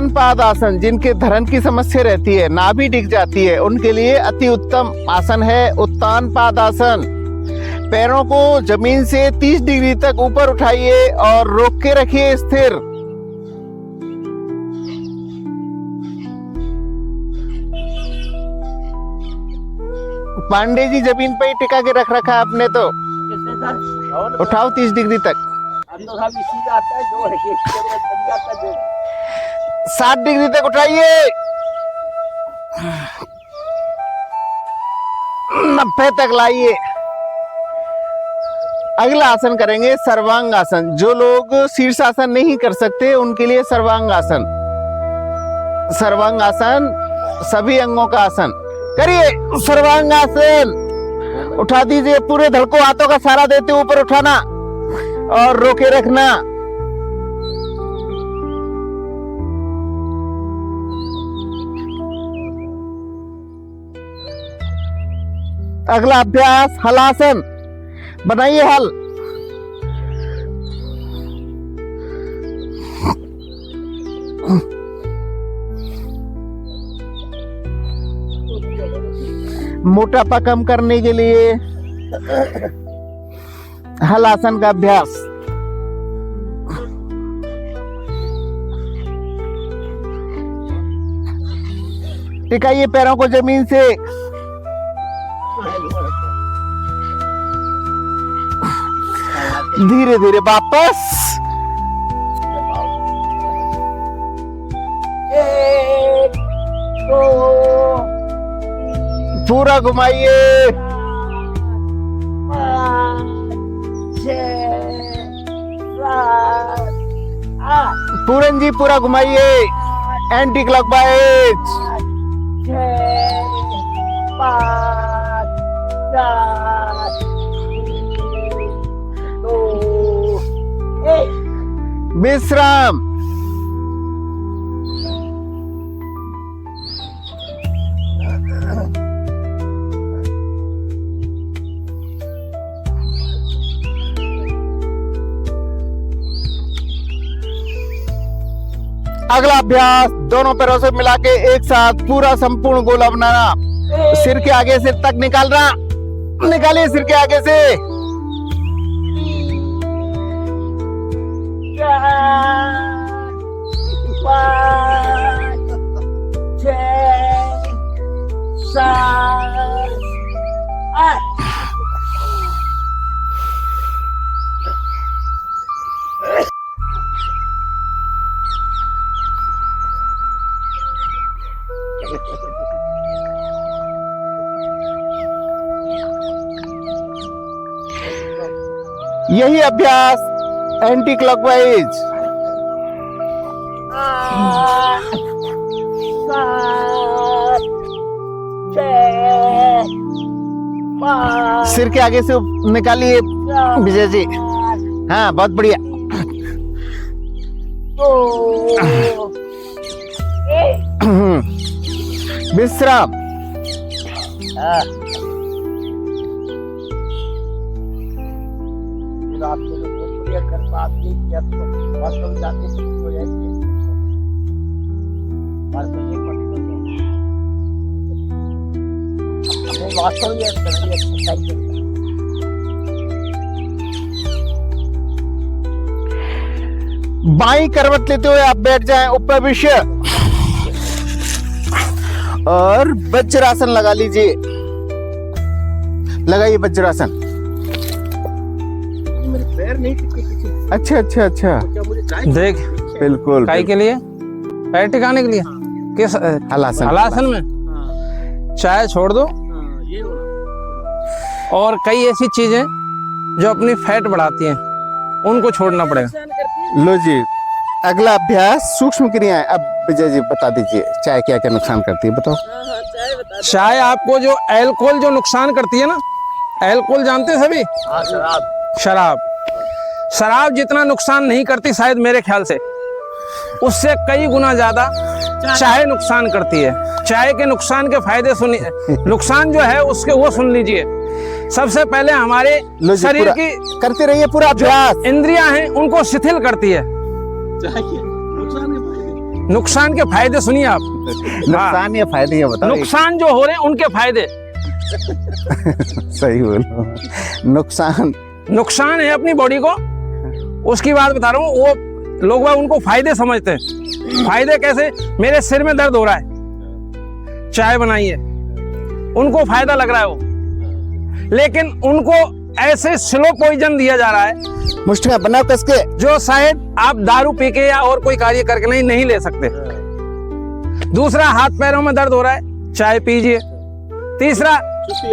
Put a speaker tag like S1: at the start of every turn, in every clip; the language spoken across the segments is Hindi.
S1: उत्तान पाद आसन, जिनके धरण की समस्या रहती है, नाभि डिग जाती है, उनके लिए अति उत्तम आसन है उत्तान पाद आसन। पैरों को जमीन से 30 डिग्री तक ऊपर उठाइए और रोक के रखिए स्थिर। पांडे जी जमीन पर ही टिका के रख रखा है आपने तो। उठाओ 30 डिग्री तक। 60 डिग्री तक उठाइए। 90 तक लाइए। अगला आसन करेंगे सर्वांग आसन। जो लोग शीर्षासन नहीं कर सकते उनके लिए सर्वांग आसन। सर्वांग आसन सभी अंगों का आसन। करिए सर्वांग आसन। उठा दीजिए, पूरे धड़ को हाथों का सहारा देते ऊपर उठाना और रोके रखना। अगला अभ्यास हलासन। बनाइए हल। मोटापा कम करने के लिए हलासन का अभ्यास। टिकाइए पैरों को जमीन से। धीरे धीरे वापस। पूरा घुमाइए। पूरन जी पूरा घुमाइए। Anti clockwise. 5 4 2 1 विश्राम। अगला अभ्यास दोनों पैरों से मिला के एक साथ पूरा संपूर्ण गोला बनाना। सिर के आगे से तक निकालना। निकालिए सिर के आगे से। 4 5 6 7 8 यही अभ्यास एंटी क्लॉकवाइज। 7 6 5 सिर के आगे से निकालिए विजय जी। हाँ बहुत बढ़िया। 2 विश्राम। आपको जो बहुत बढ़िया कर बात नहीं किया तो वास्तव में जाते हो जाएगी। वास्तव में एक्सरसाइज बाई करवट लेते हुए आप बैठ जाएं ऊपर विषय और वज्रासन लगा लीजिए। लगाइए वज्रासन। पैर नहीं टिकते। अच्छा अच्छा अच्छा
S2: देख
S1: बिल्कुल
S2: काई के लिए पैर टिकाने के लिए किस हलासन में चाय छोड़ दो। और कई ऐसी चीजें जो अपनी फैट बढ़ाती हैं उनको छोड़ना पड़ेगा।
S1: लो जी अगला अभ्यास सूक्ष्म क्रियाएं। अब विजय जी बता दीजिए चाय क्या क्या नुकसान करती है बताओ।
S2: चाय आपको जो अल्कोहल जो नुकसान करती है ना, अल्कोहल जानते हैं सभी। शराब जितना नुकसान नहीं करती शायद मेरे ख्याल से, उससे कई गुना ज्यादा चाय नुकसान करती है। चाय के नुकसान के फायदे सुनिए, नुकसान जो है उसके वो सुन लीजिए। सबसे पहले हमारे शरीर की
S1: करते रहिए पूरा अभ्यास।
S2: इंद्रियां हैं उनको शिथिल करती है। नुकसान के फायदे सुनिए आप।
S1: नुकसान या फायदे ये बताओ।
S2: नुकसान जो हो रहे हैं उनके फायदे।
S1: सही बोलो।
S2: नुकसान है अपनी बॉडी को, उसकी बात बता रहा हूँ। वो लोग उनको फायदे समझते हैं। फायदे कैसे? मेरे सिर में दर्द हो रहा है, चाय बनाइए, उनको फायदा लग रहा है वो, लेकिन उनको ऐसे स्लो पॉइजन दिया जा रहा है
S1: मुश्किल बनाओ कसके,
S2: जो शायद आप दारू पी के या और कोई कार्य करके नहीं ले सकते। दूसरा, हाथ पैरों में दर्द हो रहा है, चाय पीजिए। तीसरा,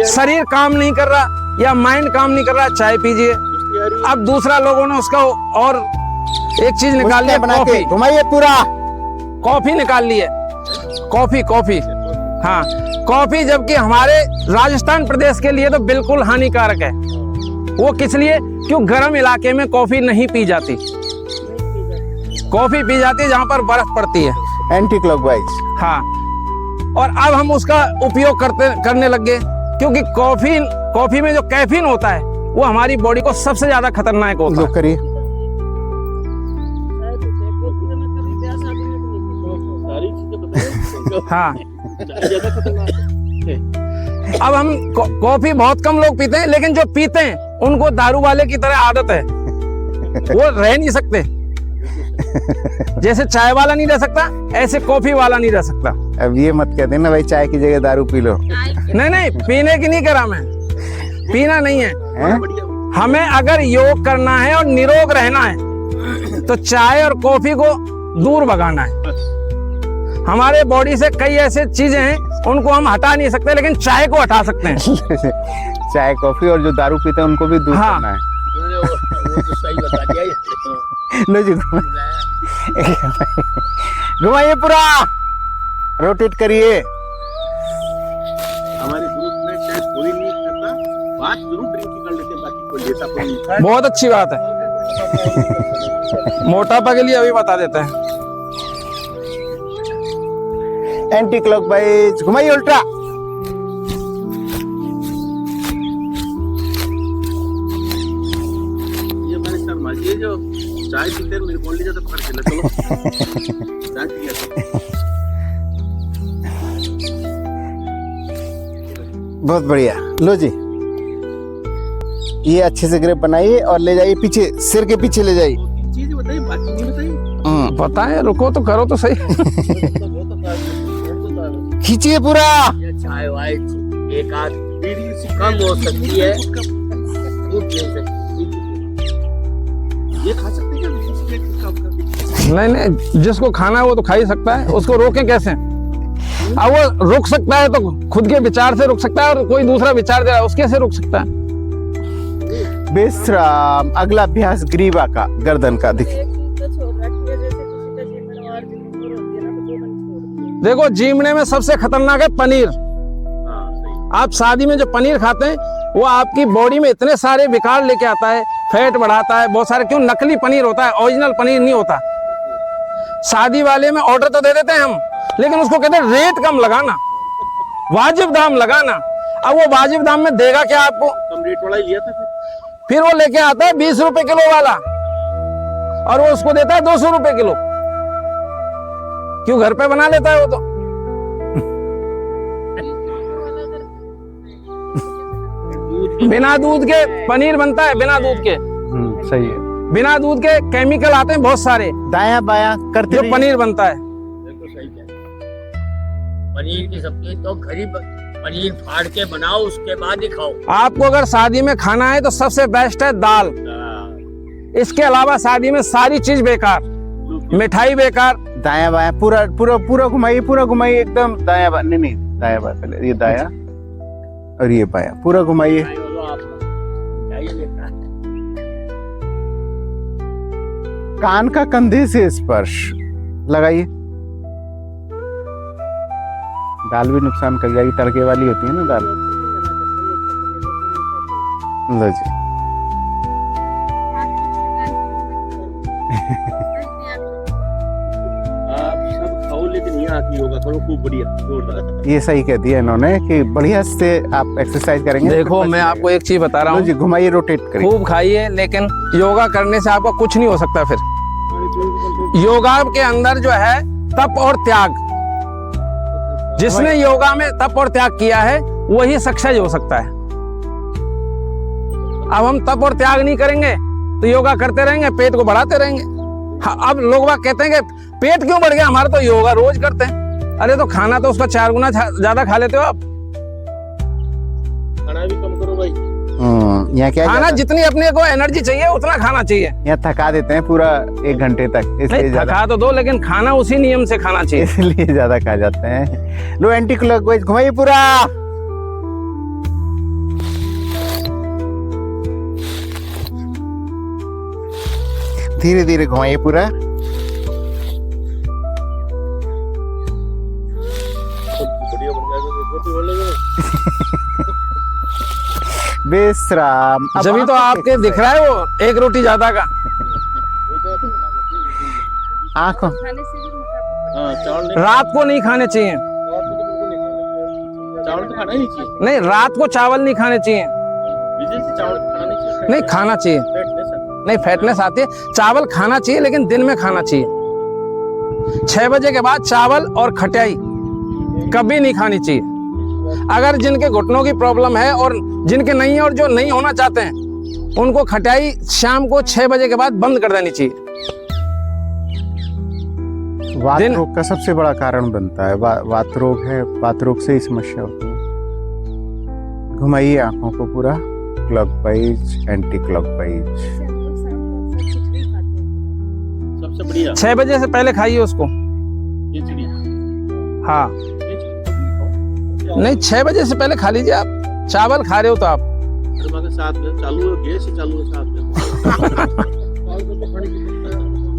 S2: शरीर काम नहीं कर रहा या माइंड काम नहीं कर रहा, चाय पीजिए। अब दूसरा, लोगों ने उसका और एक चीज निकाल लिया, कॉफी।
S1: घुमाइए पूरा,
S2: कॉफी निकाल ली है। कॉफी हाँ, कॉफी, जबकि हमारे राजस्थान प्रदेश के लिए तो बिल्कुल हानिकारक है। वो किस लिए? क्यों? गर्म इलाके में कॉफी नहीं पी जाती। कॉफी पी जाती है जहां पर बर्फ पड़ती है।
S1: Anti clockwise.
S2: हाँ, और अब हम उसका उपयोग करने लग गए, क्योंकि कॉफी में जो कैफीन होता है वो हमारी बॉडी को सबसे ज्यादा खतरनाक होता है।
S1: करिए।
S2: हाँ, अब हम कॉफी बहुत कम लोग पीते हैं, लेकिन जो पीते हैं उनको दारू वाले की तरह आदत है। वो रह नहीं सकते। जैसे चाय वाला नहीं रह सकता, ऐसे कॉफी वाला नहीं रह सकता।
S1: अब ये मत कह देना भाई चाय की जगह दारू पी लो।
S2: नहीं, पीने की नहीं करा मैं, पीना नहीं है। हमें अगर योग करना है और निरोग रहना है तो चाय और कॉफी को दूर भगाना है। हमारे बॉडी से कई ऐसे चीजें हैं उनको हम हटा नहीं सकते, लेकिन चाय को हटा सकते हैं।
S1: चाय कॉफी और जो दारू पीते हैं उनको भी दूर
S2: हाँ।
S1: करना है।
S3: वो तो सही बता दिया।
S1: लो जी, घुमाइए पूरा, रोटेट करिए।
S3: हमारे ग्रुप में चाहे कोई नहीं करता, बात जरूर ड्रिंक की कर लेते, बाकी कोई लेता कोई नहीं।
S2: बहुत अच्छी बात है। मोटापा के लिए अभी बता देते हैं।
S1: एंटी क्लॉकवाइज, घुमाइए उल्टा।
S3: ये मैंने शर्मा जी जो चाय पीते हैं मेरे बोल लीजिए तो पकड़ के ले चलो। चाय पिया तो।
S1: बहुत बढ़िया। लो जी, ये अच्छे से ग्रिप बनाइए और ले जाइए पीछे, सिर के पीछे ले जाइए।
S3: चीज बताइए, बाकी नहीं बताइए।
S2: बताएं, रुको तो, करो तो सही।
S1: खींचिए पूरा।
S3: ये चाय वाय एक आध बीड़ी से कम हो सकती है, खूब ले सकती है। ये खा सकते हैं क्या? बिस्किट कम कर।
S2: नहीं, जिसको खाना है वो तो खा ही सकता है, उसको रोकें कैसे? अब वो रुक सकता है तो खुद के विचार से रुक सकता है, और कोई दूसरा विचार दे रहा है उसके से रुक सकता है।
S1: विश्राम। अगला अभ्यास ग्रीवा का, गर्दन का। देखिए,
S2: देखो, जीमने में सबसे खतरनाक है पनीर।
S3: हाँ, सही।
S2: आप शादी में जो पनीर खाते हैं वो आपकी बॉडी में इतने सारे विकार लेके आता है, फैट बढ़ाता है, बहुत सारे। क्यों? नकली पनीर होता है, ओरिजिनल पनीर नहीं होता। शादी वाले में ऑर्डर तो दे देते हैं हम, लेकिन उसको कहते हैं रेट कम लगाना, वाजिब दाम लगाना। अब वो वाजिब दाम में देगा क्या आपको?
S3: कम रेट वाला ही लिया था
S2: फिर वो लेके आता है 20 रुपए किलो वाला, और वो उसको देता है 200 रुपए किलो। क्यों? घर पे बना लेता है वो तो। बिना दूध के पनीर बनता है, बिना दूध के।
S1: सही है।
S2: बिना दूध के केमिकल आते हैं बहुत सारे,
S1: दाया बाया करते
S2: जो पनीर बनता है।
S3: बिल्कुल सही है। पनीर की सब्जी तो गरीब पनीर फाड़ के बनाओ, उसके बाद ही खाओ।
S2: आपको अगर शादी में खाना है तो सबसे बेस्ट है दाल। इसके अलावा शादी में सारी चीज बेकार, मिठाई बेकार।
S1: दाया बाया पूरा पूरा पूरा घुमाइए, पूरा घुमाइए एकदम। दाया बाया, नहीं, दाया बाया पहले, ये दाया और ये बाया, पूरा घुमाइए। कान का कंधे से स्पर्श लगाइए। दाल भी नुकसान कर जाएगी, तड़के वाली होती है ना दाल। लो जी,
S3: आप सब खाओ, लेकिन यहाँ आके योगा करो, खूब बढ़िया, जोरदार।
S1: ये सही कह दिया इन्होंने कि बढ़िया से आप एक्सरसाइज करेंगे।
S2: देखो, मैं आपको एक चीज बता रहा
S1: लो जी,
S2: हूँ,
S1: घुमाइए, रोटेट करिए।
S2: खूब खाइए, लेकिन योगा करने से आपका कुछ नहीं हो सकता। फिर योगा के अंदर जो है तप और त्याग। जिसने योगा में तप और त्याग किया है वही सक्सेस हो सकता है। अब हम तप और त्याग नहीं करेंगे तो योगा करते रहेंगे, पेट को बढ़ाते रहेंगे। हाँ, अब लोग बाग कहते हैं कि पेट क्यों बढ़ गया, हमारा तो योगा रोज करते हैं। अरे तो खाना तो उसका 4 गुना ज्यादा खा लेते हो आप।
S3: खाना भी कम करो भाई।
S1: यहाँ क्या
S2: खाना जितनी अपने को एनर्जी चाहिए उतना खाना चाहिए।
S1: यहाँ थका देते हैं पूरा 1 घंटे तक, इसलिए
S2: नहीं,
S1: ज्यादा
S2: थका तो दो, लेकिन खाना उसी नियम से खाना चाहिए।
S1: इसलिए ज्यादा खा जाते हैं। लो एंटी क्लॉकवाइज घुमाइए पूरा। धीरे धीरे घुमाइए पूरा।
S3: बढ़िया बन जाएगा, रोटी बोलेंगे।
S1: विश्राम। अब
S2: जब तो आपके दिख रहा है वो 1 रोटी ज्यादा का।
S1: आंखों
S3: हाँ, चावल नहीं,
S2: रात को नहीं खाने चाहिए।
S3: चावल तो खाना ही नहीं चाहिए।
S2: नहीं, रात को चावल नहीं खाने चाहिए।
S3: विजय से चावल तो खाना नहीं चाहिए।
S2: नहीं, खाना चाहिए। नहीं, फैटनेस आती है। चावल खाना चाहिए लेकिन दिन में खाना चाहिए। 6 बजे के बाद चावल और खटाई कभी नहीं खानी चाहिए। अगर जिनके घुटनों की प्रॉब्लम है और जिनके नहीं है और जो नहीं होना चाहते हैं, उनको खटाई शाम को 6 बजे के बाद बंद कर देनी चाहिए।
S1: वात
S2: दिन-
S1: रोग का सबसे बड़ा कारण बनता है। वात रोग है, वात रोग से ही समस्या होती है। घुमाइए आंखों को पूरा, क्लॉकवाइज एंटी क्लॉकवाइज।
S3: सबसे बढ़िया
S2: 6 बजे से पहले खाइए उसको।
S3: खिचड़ी।
S2: हाँ, नहीं, 6 बजे से पहले खा लीजिए। आप चावल खा रहे हो तो आप
S3: साथ में चालू है, गैस से चालू है साथ में।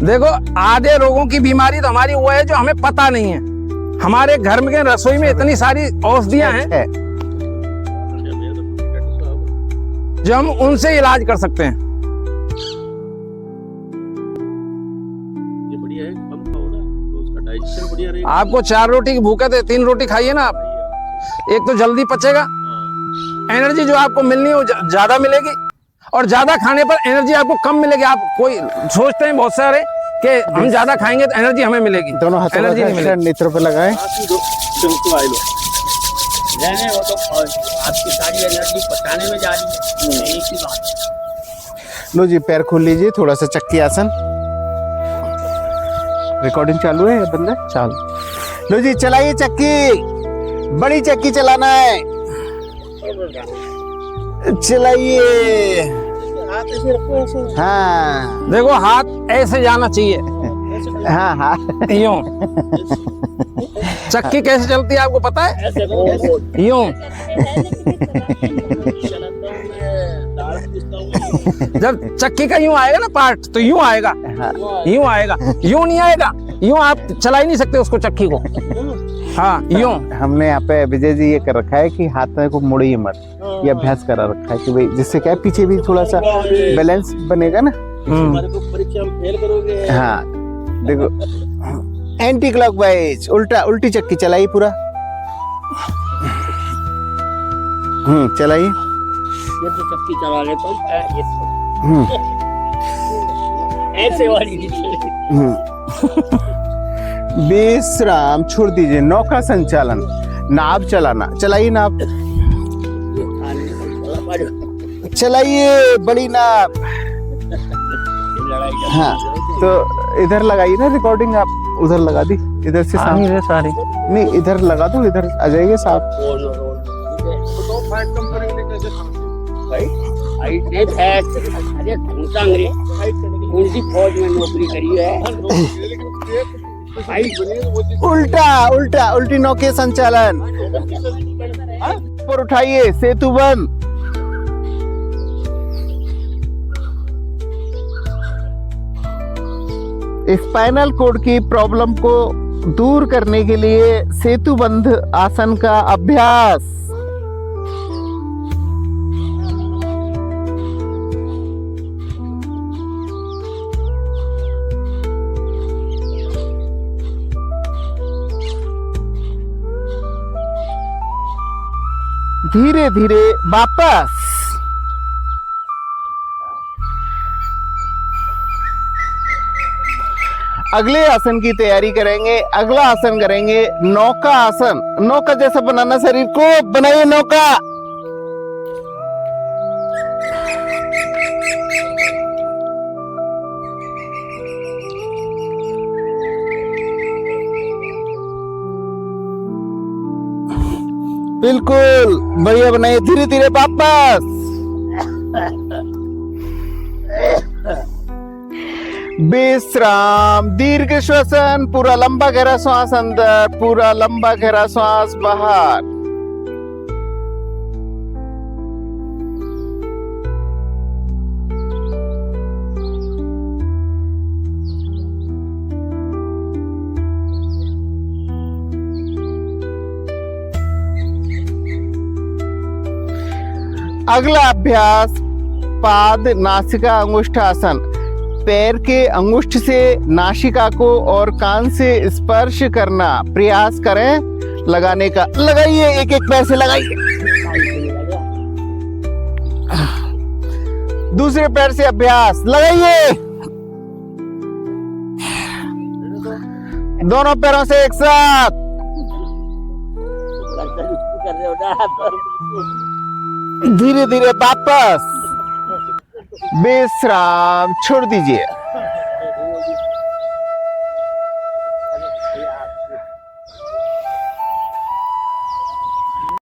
S2: देखो, आधे रोगों की बीमारी तो हमारी वो है जो हमें पता नहीं है। हमारे घर में रसोई में इतनी सारी औषधियां हैं जो हम उनसे इलाज कर सकते हैं।
S3: ये बढ़िया है, कम खाओ ना तो उसका डाइजेशन बढ़िया रहेगा।
S2: आपको 4 रोटी की भूख है तो 3 रोटी खाइए ना आप। एक तो जल्दी पचेगा, एनर्जी जो आपको मिलनी है वो ज्यादा मिलेगी, और ज्यादा खाने पर एनर्जी आपको कम मिलेगी। आप कोई सोचते हैं बहुत सारे कि हम ज्यादा खाएंगे तो एनर्जी हमें मिलेगी।
S1: दोनों हाथों
S2: एनर्जी नहीं मिलेगी।
S1: नेत्रों पे लगाएं।
S3: बिल्कुल आए लो। नहीं वो तो आपकी सारी एनर्जी पचाने में जा रही है, एक ही बात।
S1: लो जी, पैर खोल लीजिए, थोड़ा सा चक्की आसन। रिकॉर्डिंग चालू है बंदे? चालू। लो जी, चलाइए चक्की। बड़ी चक्की चलाना है, चलाइए।
S3: हाथ ऐसे रखो, ऐसे।
S1: हाँ
S2: देखो, हाथ ऐसे जाना चाहिए,
S1: हाँ हाँ।
S2: यूं। चक्की कैसे चलती है आपको पता है?
S3: ऐसे करो, ऐसे।
S2: यूं।
S3: चलाता हूँ मैं, दाल पीसता हूँ।
S2: जब चक्की का यूं आएगा ना पार्ट, तो यूं आएगा, यूं आएगा, यूं नहीं आएगा। यूं आप चला ही नहीं सकते उसको, चक्की को। हाँ, यूं।
S1: हमने यहाँ पे विजय जी ये कर रखा है कि हाथ में को मुड़िए मत, ये अभ्यास करा रखा है कि भाई जिससे क्या है, पीछे भी थोड़ा सा बैलेंस बनेगा ना।
S3: हमारे को परीक्षा में फेल करोगे।
S1: हाँ देखो, एंटी क्लॉकवाइज, उल्टी चक्की चलाइए पूरा। चलाइए।
S3: ये तो चक्की चला लेता हूँ,
S1: हम्म
S3: ऐसे वाली।
S1: विश्राम छोड़ दीजिए। नौका संचालन, नाव चलाना, चलाइए नाव, चलाइए बड़ी नाव। हाँ, तो इधर लगाइए ना रिकॉर्डिंग, आप उधर लगा दी, इधर से सामने
S2: सारी।
S1: नहीं, इधर लगा दो, इधर आ जाइए साहब।
S3: अरे कौन सी फौज में नौकरी करी है?
S1: उल्टी नौके संचालन पर उठाइए, सेतु बंद। स्पाइनल कोड की प्रॉब्लम को दूर करने के लिए सेतु बंध आसन का अभ्यास। धीरे धीरे वापस। अगले आसन की तैयारी करेंगे। अगला आसन करेंगे नौका आसन। नौका जैसा बनाना शरीर को, बनाइए नौका। बिल्कुल बढ़िया बनाइए, धीरे धीरे वापस। विश्राम, दीर्घ श्वसन, पूरा लंबा गहरा श्वास अंदर, पूरा लंबा गहरा श्वास बाहर। अगला अभ्यास पाद नासिका अंगुष्ठ आसन। पैर के अंगुष्ठ से नासिका को और कान से स्पर्श करना प्रयास करें लगाने का। लगाइए, एक एक पैर से लगाइए। दूसरे पैर से अभ्यास लगाइए, दोनों पैरों से एक साथ। धीरे धीरे वापस। विश्राम, छोड़ दीजिए।